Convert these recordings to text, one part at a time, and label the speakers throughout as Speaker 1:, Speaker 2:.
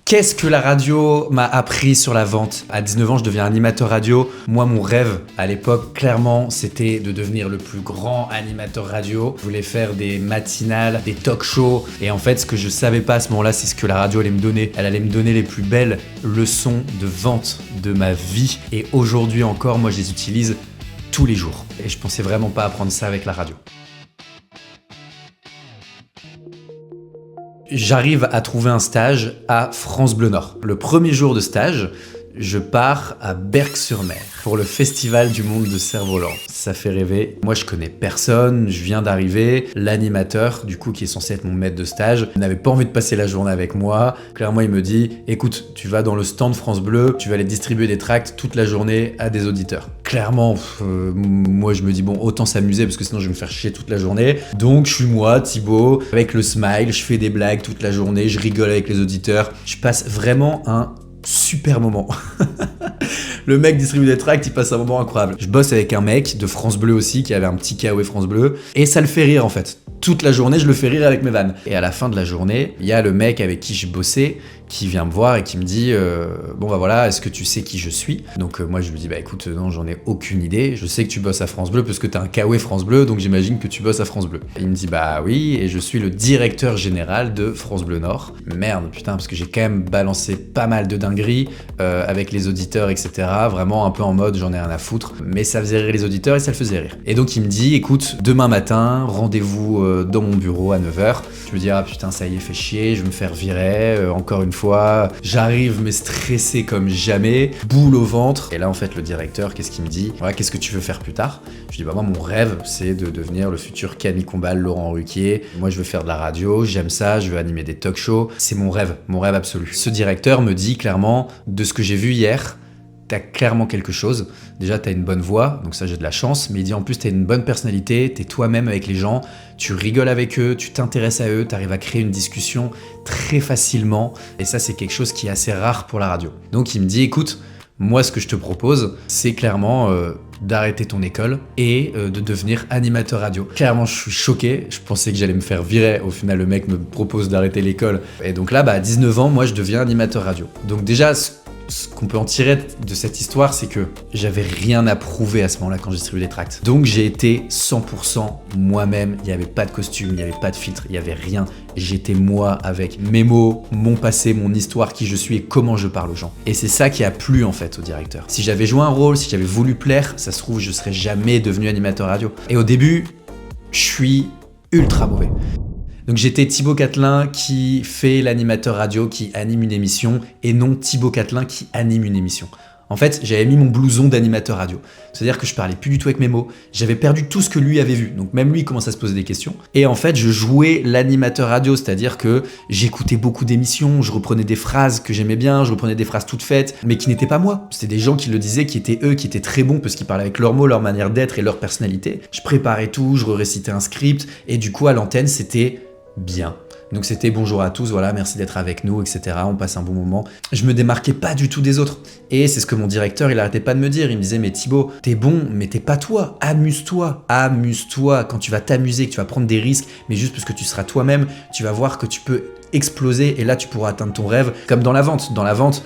Speaker 1: Qu'est-ce que la radio m'a appris sur la vente ? À 19 ans, je deviens animateur radio. Moi, mon rêve, à l'époque, clairement, c'était de devenir le plus grand animateur radio. Je voulais faire des matinales, des talk-shows. Et en fait, ce que je savais pas à ce moment-là, c'est ce que la radio allait me donner. Elle allait me donner les plus belles leçons de vente de ma vie. Et aujourd'hui encore, moi, je les utilise tous les jours. Et je pensais vraiment pas apprendre ça avec la radio. J'arrive à trouver un stage à France Bleu Nord. Le premier jour de stage, je pars à Berck-sur-Mer pour le Festival du Monde de Cerf-Volant. Ça fait rêver. Moi, je connais personne, je viens d'arriver. L'animateur, du coup, qui est censé être mon maître de stage, n'avait pas envie de passer la journée avec moi. Clairement, il me dit « Écoute, tu vas dans le stand France Bleu, tu vas aller distribuer des tracts toute la journée à des auditeurs. » Clairement, moi, je me dis « Bon, autant s'amuser parce que sinon, je vais me faire chier toute la journée. » Donc, je suis moi, Thibaut, avec le smile, je fais des blagues toute la journée, je rigole avec les auditeurs. Je passe vraiment un super moment. Le mec distribue des tracts, il passe un moment incroyable. Je bosse avec un mec de France Bleu aussi, qui avait un petit KOE France Bleu, et ça le fait rire en fait. Toute la journée, je le fais rire avec mes vannes. Et à la fin de la journée, il y a le mec avec qui je bossais, qui vient me voir et qui me dit bon bah voilà, est-ce que tu sais qui je suis ? Donc moi je lui dis bah écoute non, j'en ai aucune idée, je sais que tu bosses à France Bleu parce que t'as un KOE France Bleu, donc j'imagine que tu bosses à France Bleu. Et il me dit bah oui, et je suis le directeur général de France Bleu Nord. Merde putain, parce que j'ai quand même balancé pas mal de dingueries avec les auditeurs etc, vraiment un peu en mode j'en ai rien à foutre, mais ça faisait rire les auditeurs et ça le faisait rire. Et donc il me dit écoute, demain matin, rendez-vous dans mon bureau à 9h. Je me dis ah putain ça y est, fait chier, je vais me faire virer encore une fois, j'arrive mais stressé comme jamais, boule au ventre. Et là en fait le directeur, qu'est-ce qu'il me dit ? Ouais, qu'est-ce que tu veux faire plus tard ? Je dis bah moi mon rêve c'est de devenir le futur Camille Combal, Laurent Ruquier. Moi je veux faire de la radio, j'aime ça, je veux animer des talk shows, c'est mon rêve absolu. Ce directeur me dit clairement, de ce que j'ai vu hier, t'as clairement quelque chose. Déjà, t'as une bonne voix, donc ça j'ai de la chance, mais il dit en plus t'as une bonne personnalité, t'es toi-même avec les gens, tu rigoles avec eux, tu t'intéresses à eux, t'arrives à créer une discussion très facilement, et ça c'est quelque chose qui est assez rare pour la radio. Donc il me dit écoute, moi ce que je te propose, c'est clairement d'arrêter ton école et de devenir animateur radio. Clairement, je suis choqué, je pensais que j'allais me faire virer, au final le mec me propose d'arrêter l'école. Et donc là, à 19 ans, moi je deviens animateur radio. Donc déjà, ce qu'on peut en tirer de cette histoire, c'est que j'avais rien à prouver à ce moment-là quand je distribuais des tracts. Donc j'ai été 100% moi-même, il n'y avait pas de costume, il n'y avait pas de filtre, il n'y avait rien. J'étais moi avec mes mots, mon passé, mon histoire, qui je suis et comment je parle aux gens. Et c'est ça qui a plu en fait au directeur. Si j'avais joué un rôle, si j'avais voulu plaire, ça se trouve je serais jamais devenu animateur radio. Et au début, je suis ultra mauvais. Donc j'étais Thibaut Catelin qui fait l'animateur radio, qui anime une émission, et non Thibaut Catelin qui anime une émission. En fait, j'avais mis mon blouson d'animateur radio. C'est-à-dire que je parlais plus du tout avec mes mots, j'avais perdu tout ce que lui avait vu. Donc même lui, il commençait à se poser des questions. Et en fait, je jouais l'animateur radio, c'est-à-dire que j'écoutais beaucoup d'émissions, je reprenais des phrases que j'aimais bien, je reprenais des phrases toutes faites, mais qui n'étaient pas moi. C'était des gens qui le disaient, qui étaient eux, qui étaient très bons parce qu'ils parlaient avec leurs mots, leur manière d'être et leur personnalité. Je préparais tout, je récitais un script, et du coup, à l'antenne, c'était bien. Donc c'était bonjour à tous, voilà, merci d'être avec nous, etc. On passe un bon moment. Je me démarquais pas du tout des autres. Et c'est ce que mon directeur, il arrêtait pas de me dire. Il me disait, mais Thibaut, t'es bon, mais t'es pas toi. Amuse-toi. Amuse-toi. Quand tu vas t'amuser, que tu vas prendre des risques, mais juste parce que tu seras toi-même, tu vas voir que tu peux exploser et là tu pourras atteindre ton rêve. Comme dans la vente. Dans la vente,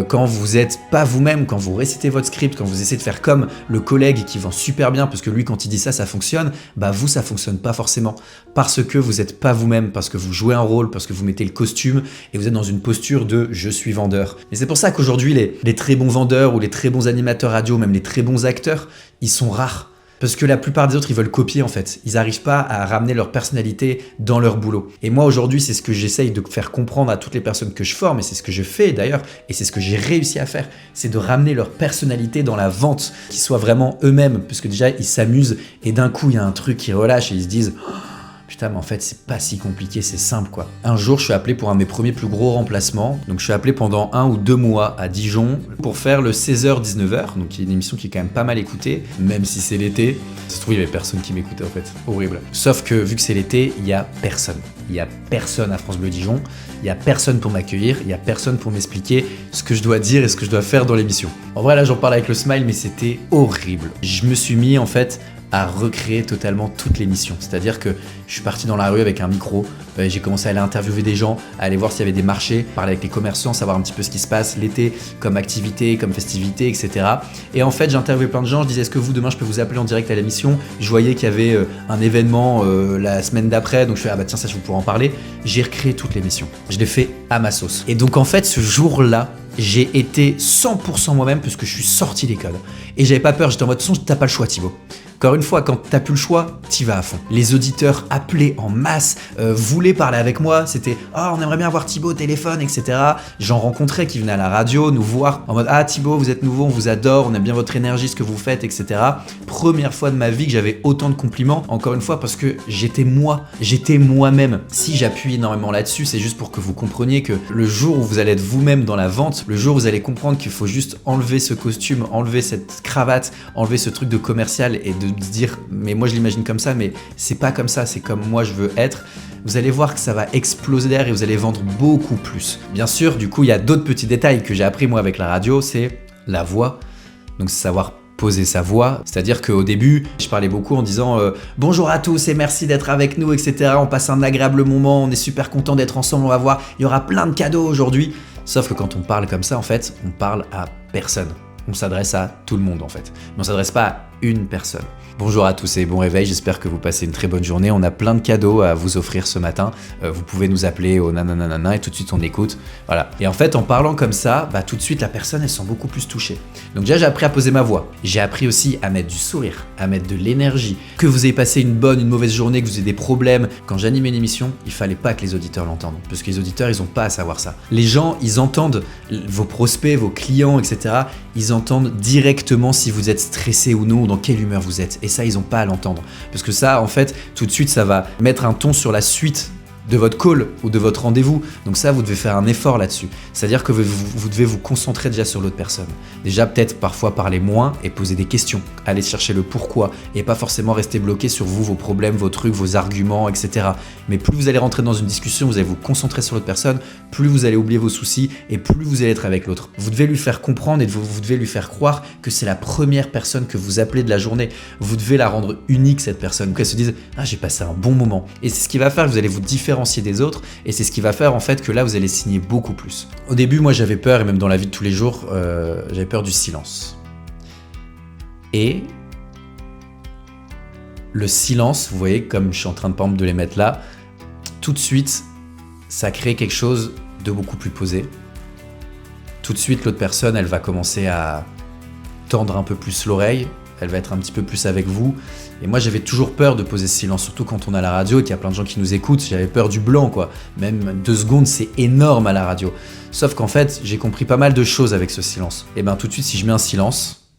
Speaker 1: quand vous êtes pas vous-même, quand vous récitez votre script, quand vous essayez de faire comme le collègue qui vend super bien, parce que lui quand il dit ça, ça fonctionne, bah vous ça fonctionne pas forcément. Parce que vous êtes pas vous-même, parce que vous jouez un rôle, parce que vous mettez le costume et vous êtes dans une posture de je suis vendeur. Et c'est pour ça qu'aujourd'hui les très bons vendeurs ou les très bons animateurs radio, même les très bons acteurs, ils sont rares. Parce que la plupart des autres, ils veulent copier en fait. Ils n'arrivent pas à ramener leur personnalité dans leur boulot. Et moi aujourd'hui, c'est ce que j'essaye de faire comprendre à toutes les personnes que je forme, et c'est ce que je fais d'ailleurs, et c'est ce que j'ai réussi à faire, c'est de ramener leur personnalité dans la vente, qu'ils soient vraiment eux-mêmes, parce que déjà, ils s'amusent, et d'un coup, il y a un truc qui relâche, et ils se disent « Putain, mais en fait, c'est pas si compliqué, c'est simple, quoi. » Un jour, je suis appelé pour un de mes premiers plus gros remplacements. Donc, je suis appelé pendant 1 ou 2 mois à Dijon pour faire le 16h-19h. Donc, il y a une émission qui est quand même pas mal écoutée, même si c'est l'été. Ça se trouve, il y avait personne qui m'écoutait, en fait. Horrible. Sauf que, vu que c'est l'été, il y a personne. Il y a personne à France Bleu Dijon. Il y a personne pour m'accueillir. Il y a personne pour m'expliquer ce que je dois dire et ce que je dois faire dans l'émission. En vrai, là, j'en parle avec le smile, mais c'était horrible. Je me suis mis, en fait, à recréer totalement toute l'émission. C'est-à-dire que je suis parti dans la rue avec un micro, j'ai commencé à aller interviewer des gens, à aller voir s'il y avait des marchés, parler avec les commerçants, savoir un petit peu ce qui se passe l'été comme activité, comme festivité, etc. Et en fait, j'ai interviewé plein de gens, je disais est-ce que vous, demain, je peux vous appeler en direct à l'émission? Je voyais qu'il y avait un événement la semaine d'après, donc je fais ah bah tiens, ça je vais pouvoir en parler. J'ai recréé toute l'émission. Je l'ai fait à ma sauce. Et donc en fait, ce jour-là, j'ai été 100% moi-même puisque je suis sorti des codes. Et j'avais pas peur, j'étais en mode, de toute façon, t'as pas le choix Thibaut. Encore une fois, quand t'as plus le choix, t'y vas à fond. Les auditeurs appelaient en masse, voulaient parler avec moi, c'était « Ah, on aimerait bien avoir Thibaut au téléphone, etc. » J'en rencontrais qui venaient à la radio nous voir en mode « Ah Thibaut, vous êtes nouveau, on vous adore, on aime bien votre énergie, ce que vous faites, etc. » Première fois de ma vie que j'avais autant de compliments, encore une fois parce que j'étais moi-même. Si j'appuie énormément là-dessus, c'est juste pour que vous compreniez que le jour où vous allez être vous-même dans la vente, le jour où vous allez comprendre qu'il faut juste enlever ce costume, enlever cette cravate, enlever ce truc de commercial et de se dire mais moi je l'imagine comme ça, mais c'est pas comme ça, c'est comme moi je veux être, vous allez voir que ça va exploser d'air et vous allez vendre beaucoup plus. Bien sûr, du coup, il y a d'autres petits détails que j'ai appris moi avec la radio, c'est la voix, donc c'est savoir poser sa voix, c'est-à-dire qu'au début, je parlais beaucoup en disant bonjour à tous et merci d'être avec nous, etc. On passe un agréable moment, on est super content d'être ensemble, on va voir, il y aura plein de cadeaux aujourd'hui. Sauf que quand on parle comme ça, en fait, on parle à personne. On s'adresse à tout le monde en fait, mais on s'adresse pas à une personne. Bonjour à tous et bon réveil, j'espère que vous passez une très bonne journée. On a plein de cadeaux à vous offrir ce matin. Vous pouvez nous appeler au nananana et tout de suite on écoute. Voilà. Et en fait, en parlant comme ça, bah, tout de suite la personne elle se sent beaucoup plus touchée. Donc déjà j'ai appris à poser ma voix. J'ai appris aussi à mettre du sourire, à mettre de l'énergie. Que vous ayez passé une bonne, une mauvaise journée, que vous ayez des problèmes. Quand j'animais une émission, il fallait pas que les auditeurs l'entendent. Parce que les auditeurs, ils ont pas à savoir ça. Les gens, ils entendent vos prospects, vos clients, etc. Ils entendent directement si vous êtes stressé ou non, dans quelle humeur vous êtes. Et ça, ils ont pas à l'entendre. Parce que ça, en fait, tout de suite, ça va mettre un ton sur la suite de votre call ou de votre rendez-vous. Donc ça, vous devez faire un effort là-dessus. C'est-à-dire que vous devez vous concentrer déjà sur l'autre personne. Déjà, peut-être parfois parler moins et poser des questions. Aller chercher le pourquoi et pas forcément rester bloqué sur vous, vos problèmes, vos trucs, vos arguments, etc. Mais plus vous allez rentrer dans une discussion, vous allez vous concentrer sur l'autre personne, plus vous allez oublier vos soucis et plus vous allez être avec l'autre. Vous devez lui faire comprendre et vous devez lui faire croire que c'est la première personne que vous appelez de la journée. Vous devez la rendre unique, cette personne. Qu'elle se dise « Ah, j'ai passé un bon moment ». Et c'est ce qui va faire que vous allez vous différencier des autres et c'est ce qui va faire en fait que là vous allez signer beaucoup plus. Au début moi j'avais peur et même dans la vie de tous les jours j'avais peur du silence. Et le silence, vous voyez comme je suis en train de les mettre là, tout de suite ça crée quelque chose de beaucoup plus posé. Tout de suite l'autre personne elle va commencer à tendre un peu plus l'oreille, elle va être un petit peu plus avec vous. Et moi j'avais toujours peur de poser ce silence, surtout quand on a la radio et qu'il y a plein de gens qui nous écoutent, j'avais peur du blanc quoi. Même 2 secondes c'est énorme à la radio. Sauf qu'en fait j'ai compris pas mal de choses avec ce silence. Et ben tout de suite si je mets un silence,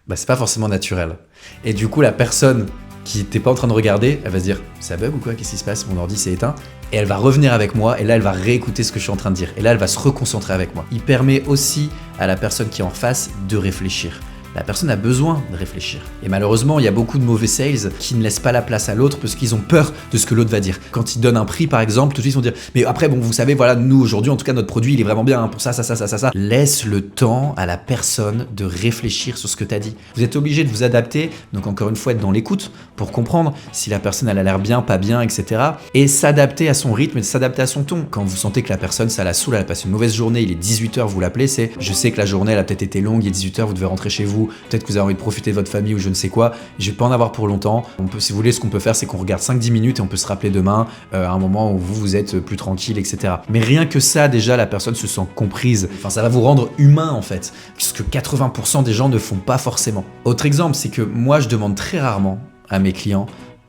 Speaker 1: bah c'est pas forcément naturel. Et du coup la personne qui n'était pas en train de regarder, elle va se dire ça bug ou quoi, qu'est-ce qui se passe, mon ordi s'est éteint. Et elle va revenir avec moi et là elle va réécouter ce que je suis en train de dire. Et là elle va se reconcentrer avec moi. Il permet aussi à la personne qui est en face de réfléchir. La personne a besoin de réfléchir. Et malheureusement, il y a beaucoup de mauvais sales qui ne laissent pas la place à l'autre parce qu'ils ont peur de ce que l'autre va dire. Quand ils donnent un prix, par exemple, tout de suite ils vont dire « Mais après, bon, vous savez, voilà, nous aujourd'hui, en tout cas, notre produit, il est vraiment bien hein, pour ça, ça, ça, ça, ça, ça. » Laisse le temps à la personne de réfléchir sur ce que tu as dit. Vous êtes obligé de vous adapter, donc encore une fois, être dans l'écoute pour comprendre si la personne, elle a l'air bien, pas bien, etc. Et s'adapter à son rythme et s'adapter à son ton. Quand vous sentez que la personne, ça la saoule, elle a passé une mauvaise journée, il est 18h, vous l'appelez, c'est « Je sais que la journée, elle a peut-être été longue, il est 18h, vous devez rentrer chez vous, peut-être que vous avez envie de profiter de votre famille ou je ne sais quoi, je vais pas en avoir pour longtemps. On peut, si vous voulez, ce qu'on peut faire, c'est qu'on regarde 5-10 minutes et on peut se rappeler demain à un moment où vous êtes plus tranquille, etc. Mais rien que ça, déjà, la personne se sent comprise. Enfin, ça va vous rendre humain, en fait, ce que 80% des gens ne font pas forcément. Autre exemple, c'est que moi, je demande très rarement à mes clients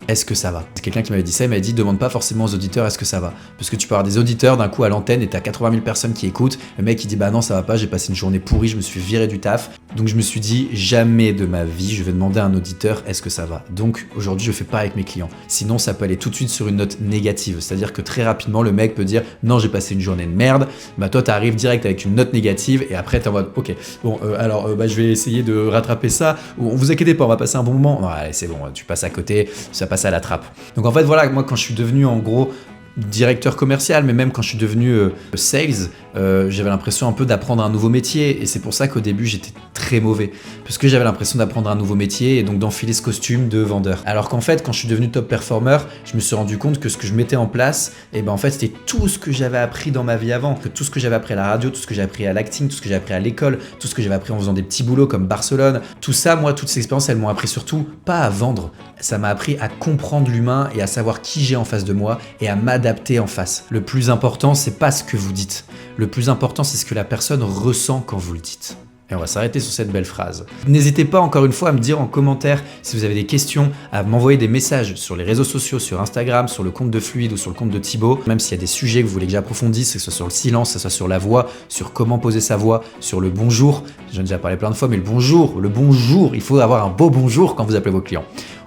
Speaker 1: est-ce que ça va? C'est quelqu'un qui m'avait dit ça, il m'a dit demande pas forcément aux auditeurs est-ce que ça va. Parce que tu peux avoir des auditeurs d'un coup à l'antenne et t'as 80 000 personnes qui écoutent. Le mec il dit bah non ça va pas, j'ai passé une journée pourrie, je me suis viré du taf. Donc je me suis dit jamais de ma vie je vais demander à un auditeur est-ce que ça va. Donc aujourd'hui je fais pas avec mes clients. Sinon ça peut aller tout de suite sur une note négative. C'est-à-dire que très rapidement le mec peut dire non j'ai passé une journée de merde. Bah toi t'arrives direct avec une note négative et après t'es en mode ok bon je vais essayer de rattraper ça. Ou vous inquiétez pas on va passer un bon moment. Non allez c'est bon tu passes à côté, ça passe à la trappe. Donc en fait voilà, moi quand je suis devenu en gros directeur commercial, mais même quand je suis devenu sales, j'avais l'impression un peu d'apprendre un nouveau métier, et c'est pour ça qu'au début j'étais très mauvais, parce que j'avais l'impression d'apprendre un nouveau métier et donc d'enfiler ce costume de vendeur. Alors qu'en fait, quand je suis devenu top performer, je me suis rendu compte que ce que je mettais en place, et ben en fait c'était tout ce que j'avais appris dans ma vie avant, que tout ce que j'avais appris à la radio, tout ce que j'ai appris à l'acting, tout ce que j'ai appris à l'école, tout ce que j'avais appris en faisant des petits boulots comme Barcelone, tout ça, moi, toutes ces expériences, elles m'ont appris surtout pas à vendre, ça m'a appris à comprendre l'humain et à savoir qui j'ai en face de moi et à m'adapter en face. Le plus important, c'est pas ce que vous dites. Le plus important, c'est ce que la personne ressent quand vous le dites. Et on va s'arrêter sur cette belle phrase. N'hésitez pas encore une fois à me dire en commentaire si vous avez des questions, à m'envoyer des messages sur les réseaux sociaux, sur Instagram, sur le compte de Fluide ou sur le compte de Thibaut. Même s'il y a des sujets que vous voulez que j'approfondisse, que ce soit sur le silence, que ce soit sur la voix, sur comment poser sa voix, sur le bonjour. J'en ai déjà parlé plein de fois, mais le bonjour, il faut avoir un beau bonjour quand vous appelez vos clients.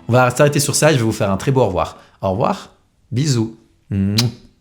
Speaker 1: On va s'arrêter sur ça, je vais vous faire un très beau au revoir. Au revoir, bisous.